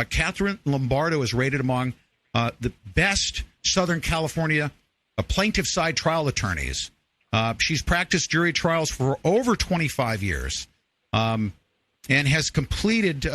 Catherine Lombardo is rated among the best Southern California plaintiff side trial attorneys. She's practiced jury trials for over 25 years and has completed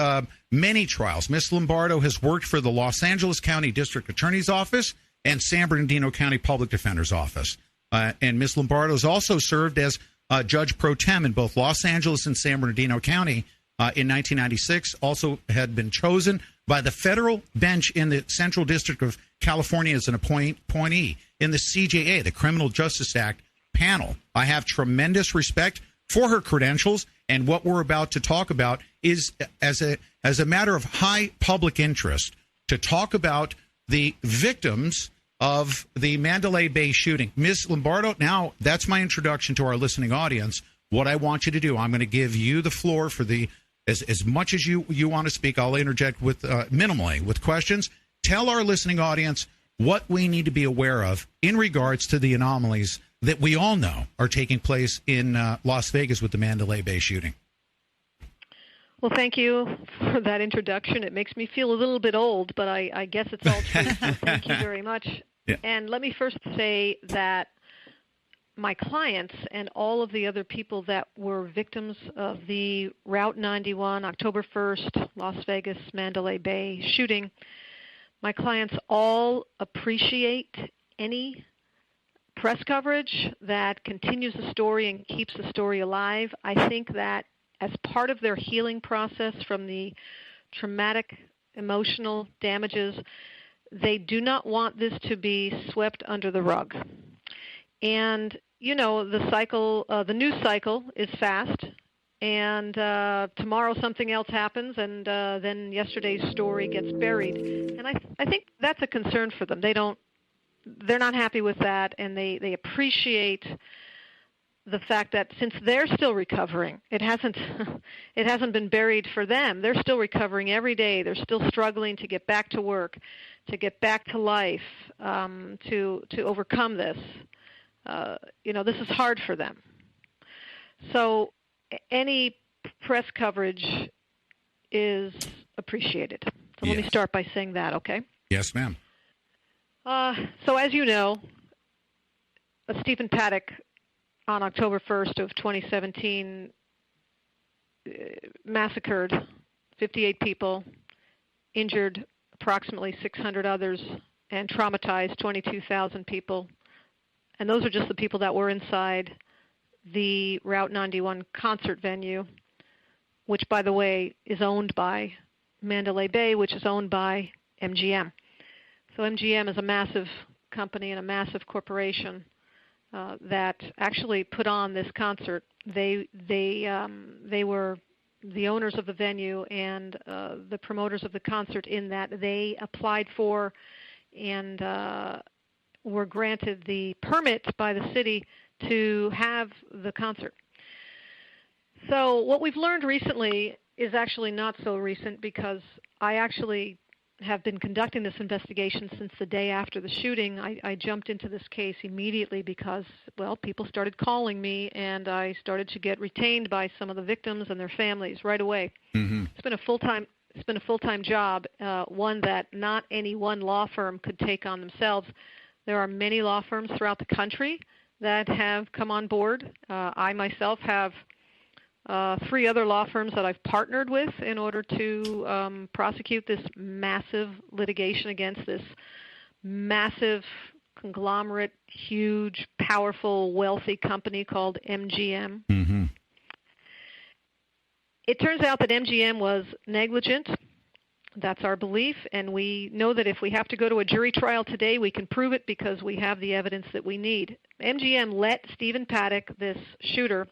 many trials. Ms. Lombardo has worked for the Los Angeles County District Attorney's Office and San Bernardino County Public Defender's Office. And Ms. Lombardo has also served as Judge Pro Tem in both Los Angeles and San Bernardino County in 1996. Also had been chosen by the federal bench in the Central District of California as an appointee in the CJA, the Criminal Justice Act panel. I have tremendous respect for her credentials, and what we're about to talk about is as a matter of high public interest to talk about the victims of the Mandalay Bay shooting. Ms. Lombardo, now that's my introduction to our listening audience. What I want you to do, I'm going to give you the floor for the as much as you want to speak. I'll interject with minimally with questions. Tell our listening audience what we need to be aware of in regards to the anomalies that we all know are taking place in Las Vegas with the Mandalay Bay shooting. Well, thank you for that introduction. It makes me feel a little bit old, but I guess it's all true. So thank you very much. Yeah. And let me first say that my clients and all of the other people that were victims of the Route 91, October 1st, Las Vegas, Mandalay Bay shooting, my clients all appreciate any press coverage that continues the story and keeps the story alive. I think that as part of their healing process from the traumatic emotional damages, they do not want this to be swept under the rug. And, you know, the news cycle is fast, and tomorrow something else happens, and then yesterday's story gets buried. And I think that's a concern for them. They're not happy with that, and they appreciate the fact that since they're still recovering, it hasn't been buried for them. They're still recovering every day. They're still struggling to get back to work, to get back to life, to overcome this. This is hard for them. So any press coverage is appreciated. So Let me start by saying that, okay? Yes, ma'am. So as you know, Stephen Paddock on October 1st of 2017 massacred 58 people, injured approximately 600 others, and traumatized 22,000 people. And those are just the people that were inside the Route 91 concert venue, which, by the way, is owned by Mandalay Bay, which is owned by MGM. So MGM is a massive company and a massive corporation that actually put on this concert. They were the owners of the venue and the promoters of the concert, in that they applied for and were granted the permit by the city to have the concert. So what we've learned recently is actually not so recent, because I actually have been conducting this investigation since the day after the shooting. I jumped into this case immediately because, well, people started calling me, and I started to get retained by some of the victims and their families right away. Mm-hmm. It's been a full-time job, one that not any one law firm could take on themselves. There are many law firms throughout the country that have come on board. I myself have 3 other law firms that I've partnered with in order to prosecute this massive litigation against this massive conglomerate, huge, powerful, wealthy company called MGM. Mm-hmm. It turns out that MGM was negligent. That's our belief, and we know that if we have to go to a jury trial today, we can prove it because we have the evidence that we need. MGM let Stephen Paddock, this shooter,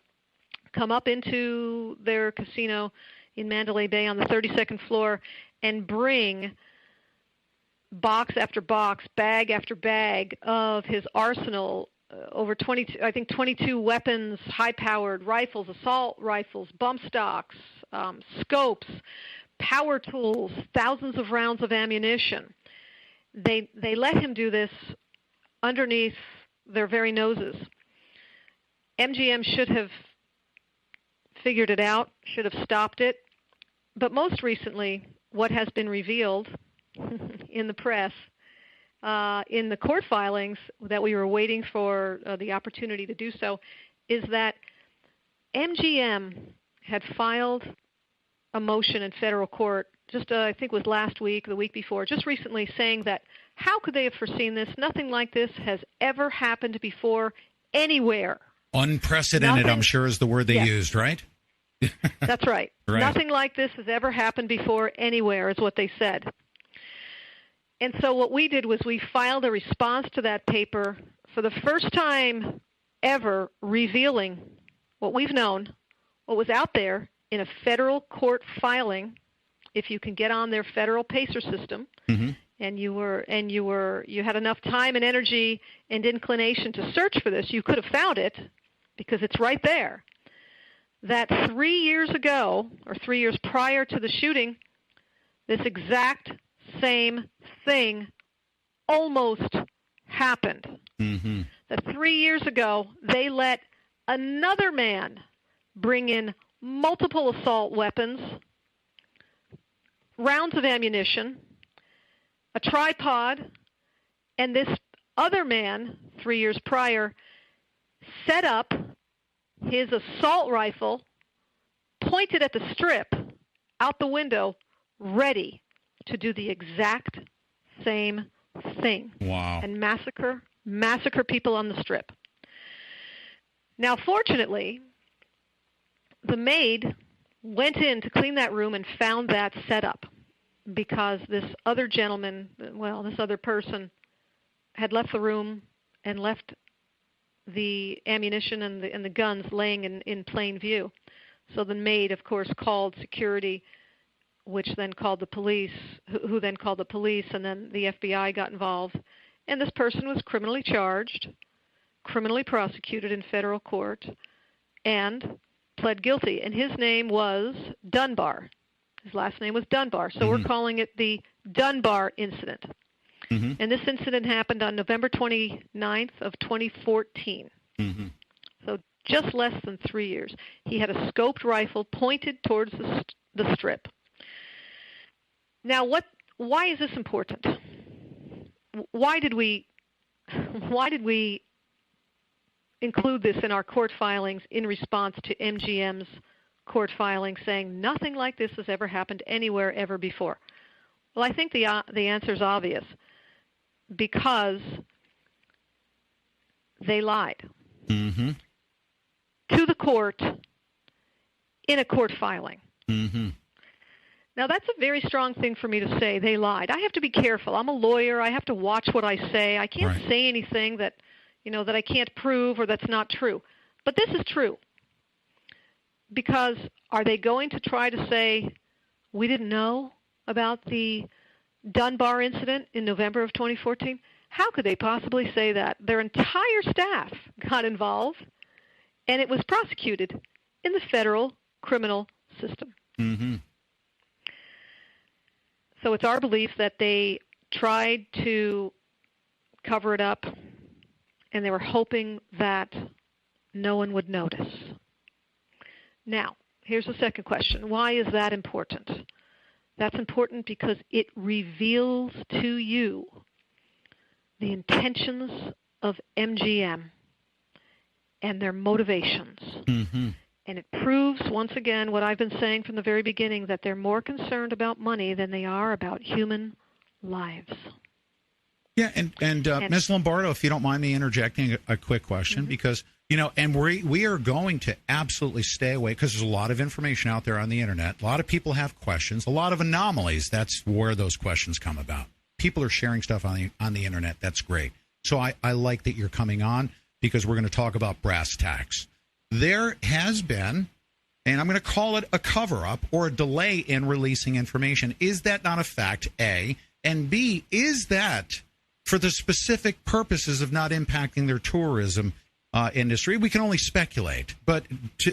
come up into their casino in Mandalay Bay on the 32nd floor and bring box after box, bag after bag of his arsenal, over 22 weapons, high-powered rifles, assault rifles, bump stocks, scopes, power tools, thousands of rounds of ammunition. They let him do this underneath their very noses. MGM should have figured it out, should have stopped it. But most recently, what has been revealed in the press, in the court filings that we were waiting for the opportunity to do so, is that MGM had filed a motion in federal court just, I think it was last week, the week before, just recently, saying that how could they have foreseen this? Nothing like this has ever happened before anywhere. Unprecedented, I'm sure, is the word they used, right? That's right. Right. Nothing like this has ever happened before anywhere is what they said. And so what we did was we filed a response to that paper for the first time ever, revealing what we've known, what was out there in a federal court filing. If you can get on their federal PACER system, and you had enough time and energy and inclination to search for this, you could have found it because it's right there. That 3 years ago, or 3 years prior to the shooting, this exact same thing almost happened. That 3 years ago, they let another man bring in multiple assault weapons, rounds of ammunition, a tripod, and this other man, 3 years prior, set up his assault rifle, pointed at the strip, out the window, ready to do the exact same thing. Wow. And massacre people on the strip. Now, fortunately, the maid went in to clean that room and found that set up, because this other gentleman, this other person, had left the room and left the ammunition and the guns laying in plain view. So the maid, of course, called security, which then called the police, who then called the police, and then the FBI got involved. And this person was criminally charged, criminally prosecuted in federal court, and pled guilty. And his name was Dunbar. His last name was Dunbar. So we're calling it the Dunbar incident. And this incident happened on November 29th of 2014. So just less than 3 years. He had a scoped rifle pointed towards the strip. Now, why is this important? Why did we include this in our court filings in response to MGM's court filing saying nothing like this has ever happened anywhere ever before? Well, I think the answer is obvious. Because they lied to the court in a court filing. Now, that's a very strong thing for me to say. They lied. I have to be careful. I'm a lawyer. I have to watch what I say. I can't say anything that I can't prove or that's not true. But this is true. Because are they going to try to say we didn't know about the Dunbar incident in November of 2014? How could they possibly say that? Their entire staff got involved, and it was prosecuted in the federal criminal system. So it's our belief that they tried to cover it up, and they were hoping that no one would notice. Now, here's the second question. Why is that important? That's important because it reveals to you the intentions of MGM and their motivations. And it proves, once again, what I've been saying from the very beginning, that they're more concerned about money than they are about human lives. Yeah, and Ms. Lombardo, if you don't mind me interjecting a quick question, because and we are going to absolutely stay away, because there's a lot of information out there on the internet. A lot of people have questions, a lot of anomalies. That's where those questions come about. People are sharing stuff on the internet. That's great. So I like that you're coming on, because we're going to talk about brass tacks. There has been, and I'm going to call it a cover-up or a delay in releasing information. Is that not a fact, A? And B, is that for the specific purposes of not impacting their tourism industry? We can only speculate, but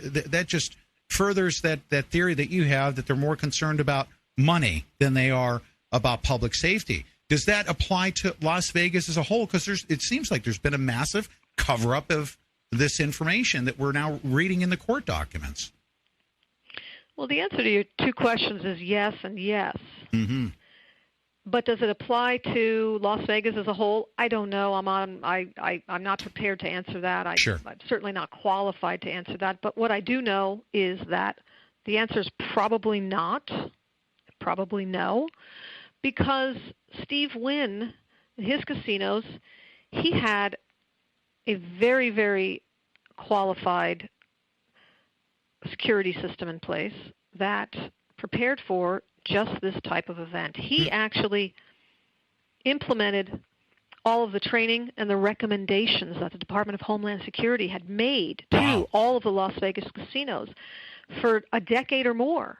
that just furthers that theory that you have, that they're more concerned about money than they are about public safety. Does that apply to Las Vegas as a whole? Because it seems like there's been a massive cover-up of this information that we're now reading in the court documents. Well, the answer to your two questions is yes and yes. Mm-hmm. But does it apply to Las Vegas as a whole? I don't know. I'm not prepared to answer that. Sure. I'm certainly not qualified to answer that. But what I do know is that the answer is probably not, probably no, because Steve Wynn and his casinos, he had a very, very qualified security system in place that prepared for just this type of event. He actually implemented all of the training and the recommendations that the Department of Homeland Security had made to all of the Las Vegas casinos for a decade or more.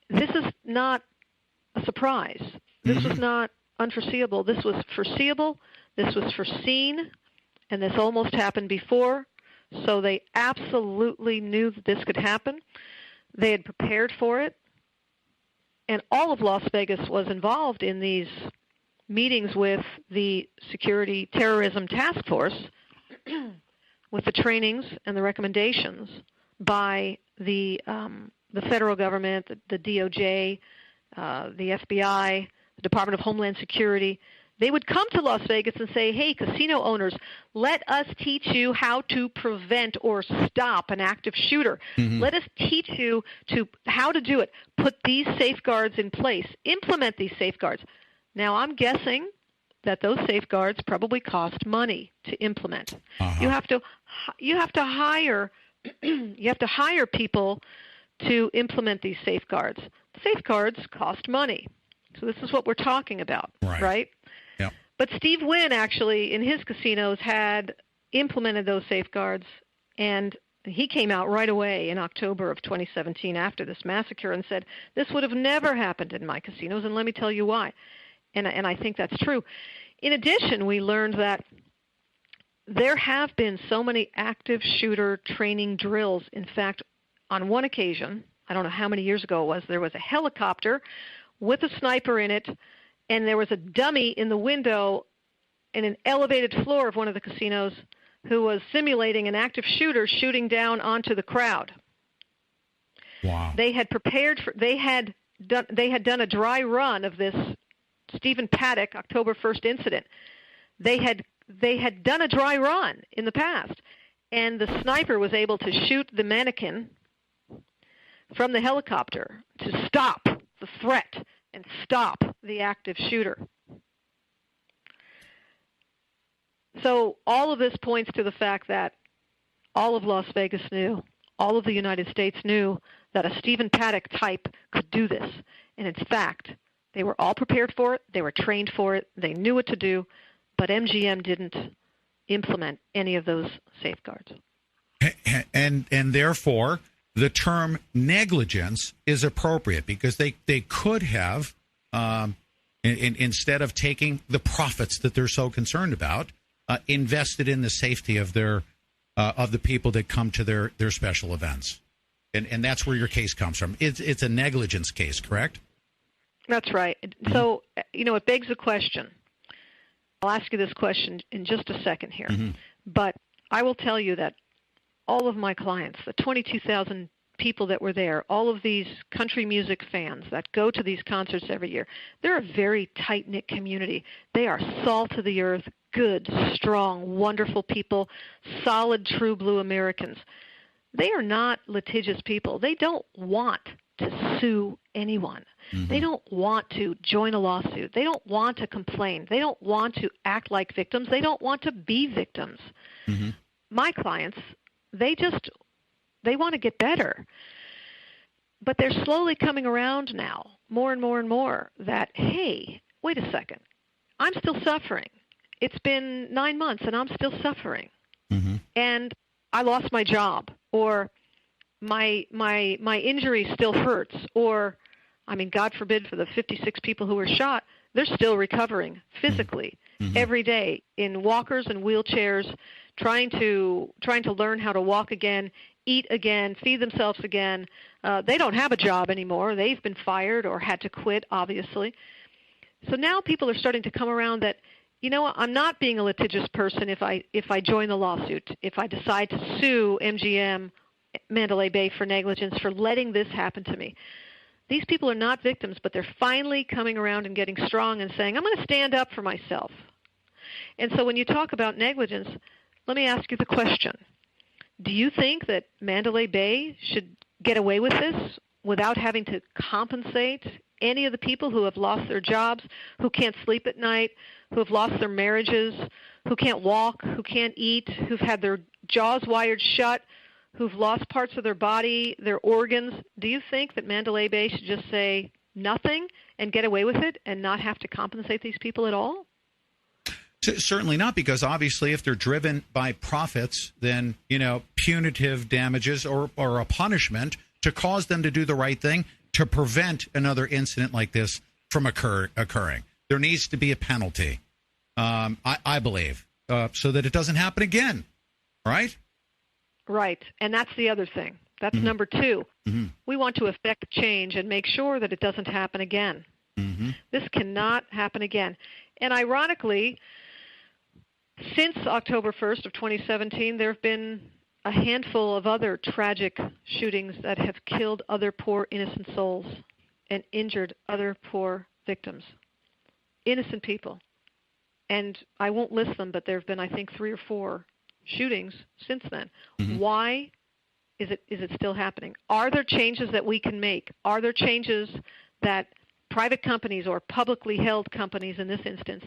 This is not a surprise. This was not unforeseeable. This was foreseeable. This was foreseen, and this almost happened before. So they absolutely knew that this could happen. They had prepared for it. And all of Las Vegas was involved in these meetings with the Security Terrorism Task Force with the trainings and the recommendations by the federal government, the DOJ, the FBI, the Department of Homeland Security. They would come to Las Vegas and say, hey, casino owners, let us teach you how to prevent or stop an active shooter. Let us teach you how to do it. Put these safeguards in place. Implement these safeguards. Now, I'm guessing that those safeguards probably cost money to implement. You have to hire people to implement these safeguards. Safeguards cost money. So this is what we're talking about, right? Yeah. But Steve Wynn actually, in his casinos, had implemented those safeguards, and he came out right away in October of 2017 after this massacre and said, this would have never happened in my casinos, and let me tell you why. And I think that's true. In addition, we learned that there have been so many active shooter training drills. In fact, on one occasion, I don't know how many years ago it was, there was a helicopter with a sniper in it, and there was a dummy in the window in an elevated floor of one of the casinos who was simulating an active shooter shooting down onto the crowd. Wow. They had prepared for, they had done a dry run of this Stephen Paddock October 1st incident. They had done a dry run in the past, and the sniper was able to shoot the mannequin from the helicopter to stop the threat and stop the active shooter. So all of this points to the fact that all of Las Vegas knew, all of the United States knew that a Stephen Paddock type could do this. And in fact, they were all prepared for it, they were trained for it, they knew what to do, but MGM didn't implement any of those safeguards. And therefore, the term negligence is appropriate because they could have, instead of taking the profits that they're so concerned about, invested in the safety of their of the people that come to their special events. And that's where your case comes from. It's a negligence case, correct? That's right. So, it begs the question. I'll ask you this question in just a second here. But I will tell you that all of my clients, the 22,000 people that were there, all of these country music fans that go to these concerts every year, they're a very tight-knit community. They are salt of the earth, good, strong, wonderful people, solid, true blue Americans. They are not litigious people. They don't want to sue anyone. They don't want to join a lawsuit. They don't want to complain. They don't want to act like victims. They don't want to be victims. My clients, they want to get better. But they're slowly coming around now, more and more and more, that, hey, wait a second, I'm still suffering. It's been 9 months and I'm still suffering. And I lost my job, or my injury still hurts, or, God forbid, for the 56 people who were shot, they're still recovering physically every day in walkers and wheelchairs, trying to learn how to walk again, eat again, feed themselves again. They don't have a job anymore. They've been fired or had to quit, obviously. So now people are starting to come around that, I'm not being a litigious person if I join the lawsuit, if I decide to sue MGM Mandalay Bay for negligence for letting this happen to me. These people are not victims, but they're finally coming around and getting strong and saying, I'm going to stand up for myself. And so when you talk about negligence, let me ask you the question. Do you think that Mandalay Bay should get away with this without having to compensate any of the people who have lost their jobs, who can't sleep at night, who have lost their marriages, who can't walk, who can't eat, who've had their jaws wired shut, who've lost parts of their body, their organs? Do you think that Mandalay Bay should just say nothing and get away with it and not have to compensate these people at all? Certainly not, because obviously if they're driven by profits, then, punitive damages or a punishment to cause them to do the right thing to prevent another incident like this from occurring. There needs to be a penalty, I believe, so that it doesn't happen again, right? Right, and that's the other thing. That's number two. Mm-hmm. We want to effect change and make sure that it doesn't happen again. Mm-hmm. This cannot happen again. And ironically, since October 1st of 2017, there have been a handful of other tragic shootings that have killed other poor innocent souls and injured other poor victims, innocent people. And I won't list them, but there have been, I think, 3 or 4 shootings since then. Mm-hmm. Why is it still happening? Are there changes that we can make? Are there changes that private companies or publicly held companies in this instance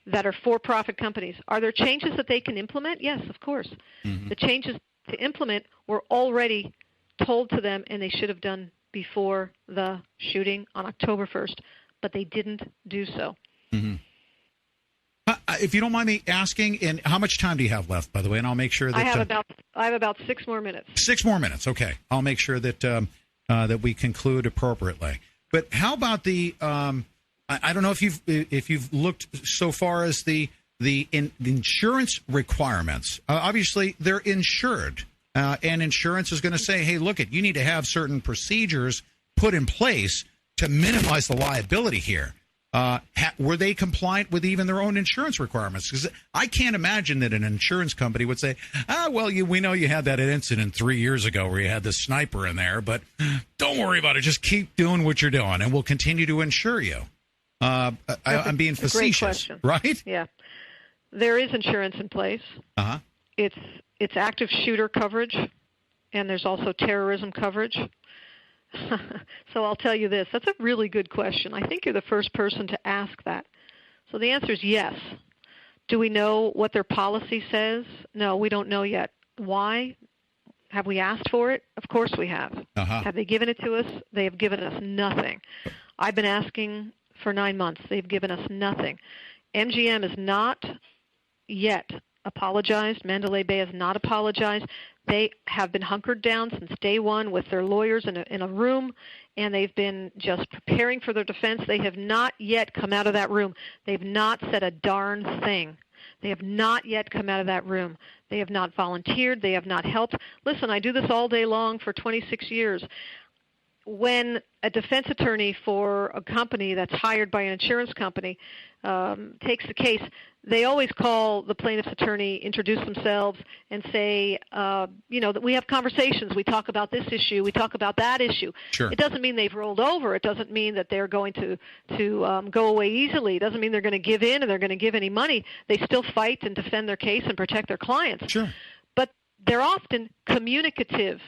that are for-profit companies, are there changes that they can implement? Yes, of course. Mm-hmm. The changes to implement were already told to them, and they should have done before the shooting on October 1st, but they didn't do so. Mm-hmm. If you don't mind me asking, and how much time do you have left, by the way? And I'll make sure that I have about 6 more minutes. 6 more minutes, okay. I'll make sure that that we conclude appropriately. But how about the? I don't know if you've looked so far as the insurance requirements. Obviously, they're insured, and insurance is going to say, "Hey, look, you need to have certain procedures put in place to minimize the liability here." Were they compliant with even their own insurance requirements? Because I can't imagine that an insurance company would say, we know you had that incident 3 years ago where you had the sniper in there, but don't worry about it. Just keep doing what you're doing, and we'll continue to insure you. I'm being facetious, right? Yeah. There is insurance in place. Uh-huh. It's active shooter coverage, and there's also terrorism coverage. So I'll tell you this. That's a really good question. I think you're the first person to ask that. So the answer is yes. Do we know what their policy says? No, we don't know yet. Why? Have we asked for it? Of course we have. Uh-huh. Have they given it to us? They have given us nothing. I've been asking for 9 months. They've given us nothing. MGM has not yet apologized. Mandalay Bay has not apologized. They have been hunkered down since day one with their lawyers in a room, and they've been just preparing for their defense. They have not yet come out of that room. They've not said a darn thing. They have not yet come out of that room. They have not volunteered. They have not helped. Listen, I do this all day long for 26 years. When a defense attorney for a company that's hired by an insurance company takes the case, they always call the plaintiff's attorney, introduce themselves, and say, that we have conversations. We talk about this issue. We talk about that issue. Sure. It doesn't mean they've rolled over. It doesn't mean that they're going to go away easily. It doesn't mean they're going to give in and they're going to give any money. They still fight and defend their case and protect their clients. Sure. But they're often communicative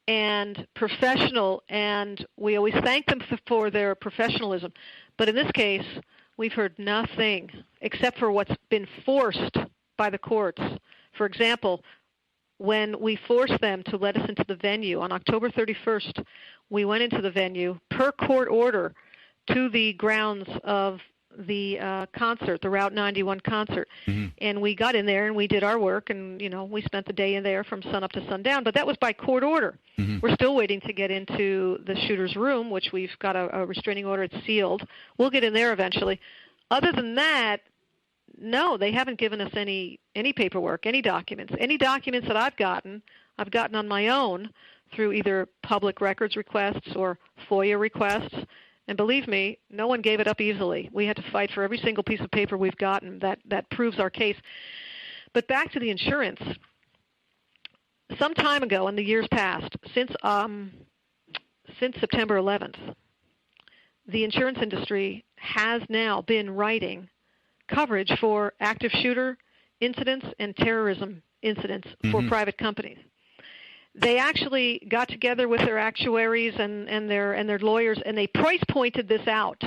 and professional, and we always thank them for their professionalism. But in this case, we've heard nothing except for what's been forced by the courts. For example, when we forced them to let us into the venue on October 31st, we went into the venue per court order to the grounds of the concert, the Route 91 concert. Mm-hmm. And we got in there and we did our work, and we spent the day in there from sun up to sundown, but that was by court order. Mm-hmm. We're still waiting to get into the shooter's room, which we've got a restraining order. It's sealed. We'll get in there eventually. Other than that, no, they haven't given us any paperwork, any documents. Any documents that I've gotten on my own through either public records requests or FOIA requests. And believe me, no one gave it up easily. We had to fight for every single piece of paper we've gotten that proves our case. But back to the insurance. some time ago in the years past, since September 11th, the insurance industry has now been writing coverage for active shooter incidents and terrorism incidents for private companies. They actually got together with their actuaries and their lawyers, and they price pointed this out.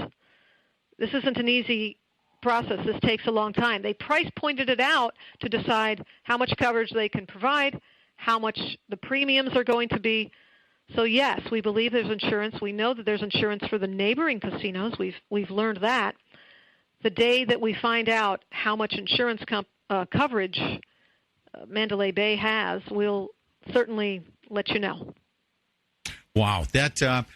This isn't an easy process. This takes a long time. They price pointed it out to decide how much coverage they can provide, how much the premiums are going to be. So yes, we believe there's insurance. We know that there's insurance for the neighboring casinos. We've learned that. The day that we find out how much insurance coverage Mandalay Bay has, we'll certainly let you know. Wow.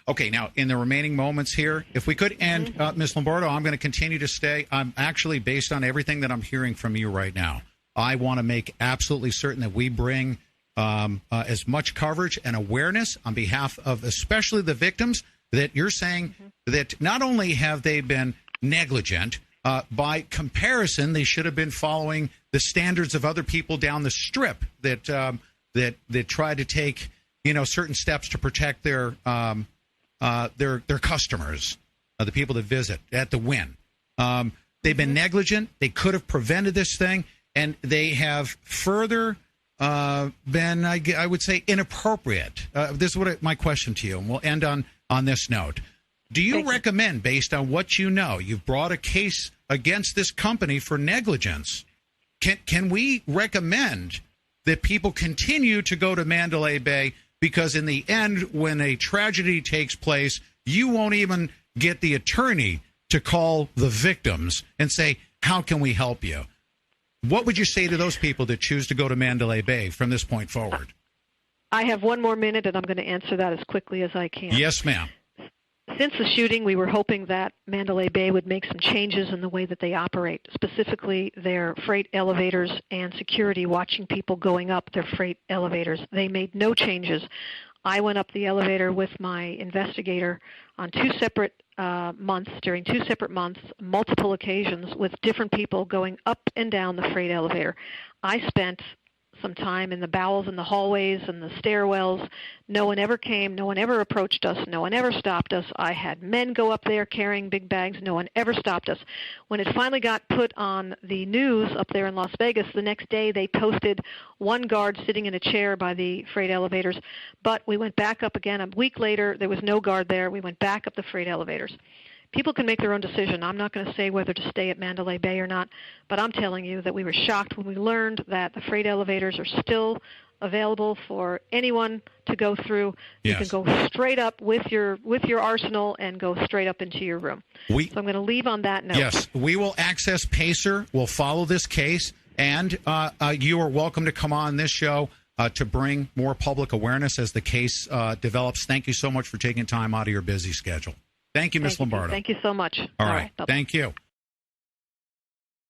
Okay, now, in the remaining moments here, if we could end, Ms. Lombardo, I'm going to continue to stay. I'm actually, based on everything that I'm hearing from you right now, I want to make absolutely certain that we bring as much coverage and awareness on behalf of especially the victims, that you're saying that not only have they been negligent, by comparison, they should have been following the standards of other people down the strip that try to take certain steps to protect their customers, the people that visit at the Wynn. They've been negligent. They could have prevented this thing, and they have further been, I would say, inappropriate. This is my question to you, and we'll end on this note. Do you recommend, based on what you know, you've brought a case against this company for negligence, can we recommend that people continue to go to Mandalay Bay, because in the end, when a tragedy takes place, you won't even get the attorney to call the victims and say, how can we help you? What would you say to those people that choose to go to Mandalay Bay from this point forward? I have one more minute, and I'm going to answer that as quickly as I can. Yes, ma'am. Since the shooting, we were hoping that Mandalay Bay would make some changes in the way that they operate, specifically their freight elevators and security watching people going up their freight elevators. They made no changes. I went up the elevator with my investigator on two separate months, during 2 separate months, multiple occasions, with different people going up and down the freight elevator. I spent some time in the bowels and the hallways and the stairwells. No one ever came. No one ever approached us. No one ever stopped us. I had men go up there carrying big bags. No one ever stopped us. When it finally got put on the news up there in Las Vegas, the next day they posted one guard sitting in a chair by the freight elevators. But we went back up again. A week later, there was no guard there. We went back up the freight elevators. People can make their own decision. I'm not going to say whether to stay at Mandalay Bay or not, but I'm telling you that we were shocked when we learned that the freight elevators are still available for anyone to go through. Yes. You can go straight up with your arsenal and go straight up into your room. So I'm going to leave on that note. Yes, we will access Pacer. We'll follow this case, and you are welcome to come on this show to bring more public awareness as the case develops. Thank you so much for taking time out of your busy schedule. Thank you, Ms. Lombardo. Thank you so much. All right. Thank you.